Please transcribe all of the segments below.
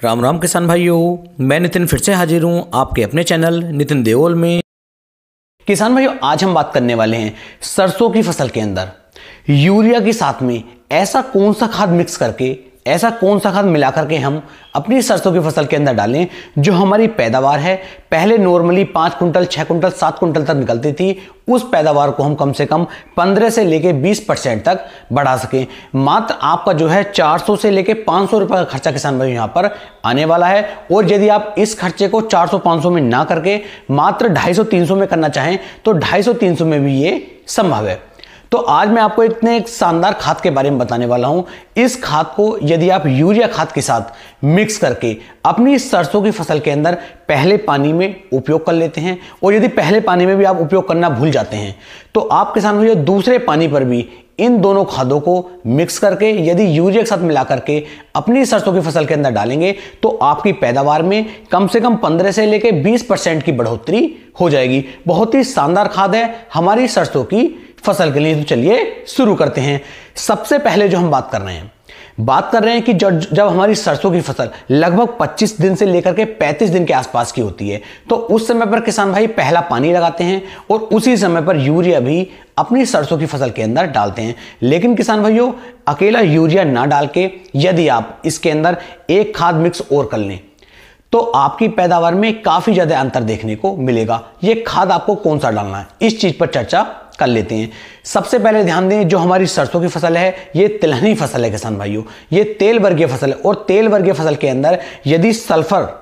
राम राम किसान भाइयों, मैं नितिन फिर से हाजिर हूँ आपके अपने चैनल नितिन देओल में। किसान भाइयों, आज हम बात करने वाले हैं सरसों की फसल के अंदर यूरिया के साथ में ऐसा कौन सा खाद मिक्स करके, ऐसा कौन सा खाद मिला करके हम अपनी सरसों की फसल के अंदर डालें जो हमारी पैदावार है, पहले नॉर्मली 5 कुंटल 6 कुंटल 7 कुंटल तक निकलती थी, उस पैदावार को हम कम से कम 15 से लेके 20% तक बढ़ा सकें। मात्र आपका जो है 400 से लेके 500 रुपए का खर्चा किसान भाई यहाँ पर आने वाला है। और यदि आप इस खर्चे को 400-500 में ना करके मात्र 250-300 में करना चाहें तो 250-300 में भी ये संभव है। तो आज मैं आपको एक शानदार खाद के बारे में बताने वाला हूं। इस खाद को यदि आप यूरिया खाद के साथ मिक्स करके अपनी सरसों की फसल के अंदर पहले पानी में उपयोग कर लेते हैं, और यदि पहले पानी में भी आप उपयोग करना भूल जाते हैं तो आप किसान भाइयों दूसरे पानी पर भी इन दोनों खादों को मिक्स करके यदि यूरिया के साथ मिला करके अपनी सरसों की फसल के अंदर डालेंगे तो आपकी पैदावार में कम से कम 15 से लेके 20% की बढ़ोतरी हो जाएगी। बहुत ही शानदार खाद है हमारी सरसों की फसल के लिए। तो चलिए शुरू करते हैं। सबसे पहले जो हम बात कर रहे हैं कि जब हमारी सरसों की फसल लगभग 25 दिन से लेकर के 35 दिन के आसपास की होती है तो उस समय पर किसान भाई पहला पानी लगाते हैं और उसी समय पर यूरिया भी अपनी सरसों की फसल के अंदर डालते हैं। लेकिन किसान भाइयों, अकेला यूरिया ना डाल के यदि आप इसके अंदर एक खाद मिक्स और कर लें तो आपकी पैदावार में काफी ज्यादा अंतर देखने को मिलेगा। यह खाद आपको कौन सा डालना है, इस चीज पर चर्चा कर लेते हैं। सबसे पहले ध्यान दें, जो हमारी सरसों की फसल है ये तिलहनी फसल है किसान भाइयों, ये तेल वर्गीय फसल है। और तेल वर्गीय फसल के अंदर यदि सल्फर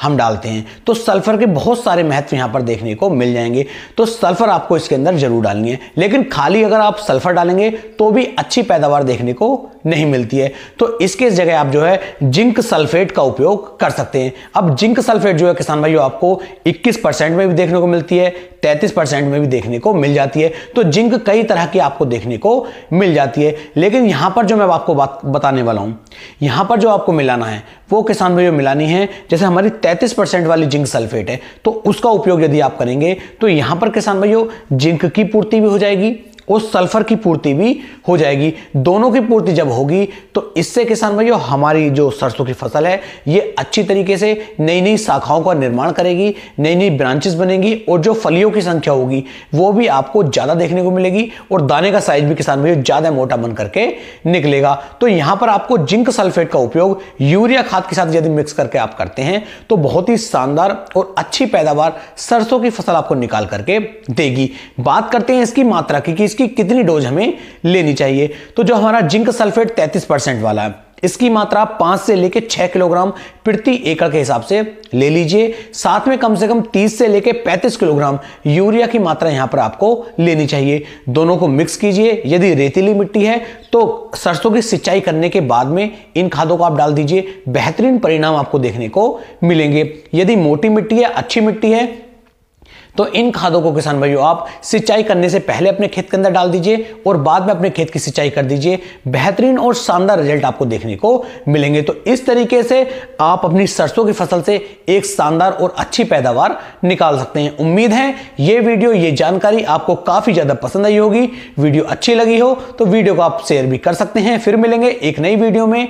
हम डालते हैं तो सल्फर के बहुत सारे महत्व यहां पर देखने को मिल जाएंगे। तो सल्फर आपको इसके अंदर जरूर डालनी है, लेकिन खाली अगर आप सल्फर डालेंगे तो भी अच्छी पैदावार देखने को नहीं मिलती है। तो इसके जगह आप जो है जिंक सल्फेट का उपयोग कर सकते हैं। अब जिंक सल्फेट जो है किसान भाइयों आपको 21% में भी देखने को मिलती है, 33% में भी देखने को मिल जाती है। तो जिंक कई तरह की आपको देखने को मिल जाती है। लेकिन यहां पर जो मैं आपको बात बताने वाला हूं, यहां पर जो आपको मिलाना है वो किसान भाइयों मिलानी है, जैसे हमारी 33% वाली जिंक सल्फेट है तो उसका उपयोग यदि आप करेंगे तो यहां पर किसान भाइयों जिंक की पूर्ति भी हो जाएगी और सल्फर की पूर्ति भी हो जाएगी। दोनों की पूर्ति जब होगी तो इससे किसान भाइयों हमारी जो सरसों की फसल है ये अच्छी तरीके से नई नई शाखाओं का निर्माण करेगी, नई नई ब्रांचेस बनेगी और जो फलियों की संख्या होगी वो भी आपको ज्यादा देखने को मिलेगी और दाने का साइज भी किसान भाइयों ज्यादा मोटा बन करके निकलेगा। तो यहां पर आपको जिंक सल्फेट का उपयोग यूरिया खाद के साथ यदि मिक्स करके आप करते हैं तो बहुत ही शानदार और अच्छी पैदावार सरसों की फसल आपको निकाल करके देगी। बात करते हैं इसकी मात्रा की इसकी कितनी डोज हमें लेनी चाहिए। तो जो हमारा जिंक सल्फेट 33% वाला है इसकी मात्रा 5 से लेके 6 किलोग्राम प्रति एकड़ के हिसाब से ले लीजिए। साथ में कम से कम 30 से लेके 35 किलोग्राम यूरिया की मात्रा यहां पर आपको लेनी चाहिए। दोनों को मिक्स कीजिए। यदि रेतीली मिट्टी है तो सरसों की सिंचाई करने के बाद में इन खादों को आप डाल दीजिए, बेहतरीन परिणाम आपको देखने को मिलेंगे। यदि मोटी मिट्टी है, अच्छी मिट्टी है तो इन खादों को किसान भाइयों आप सिंचाई करने से पहले अपने खेत के अंदर डाल दीजिए और बाद में अपने खेत की सिंचाई कर दीजिए। बेहतरीन और शानदार रिजल्ट आपको देखने को मिलेंगे। तो इस तरीके से आप अपनी सरसों की फसल से एक शानदार और अच्छी पैदावार निकाल सकते हैं। उम्मीद है ये वीडियो, ये जानकारी आपको काफी ज्यादा पसंद आई होगी। वीडियो अच्छी लगी हो तो वीडियो को आप शेयर भी कर सकते हैं। फिर मिलेंगे एक नई वीडियो में।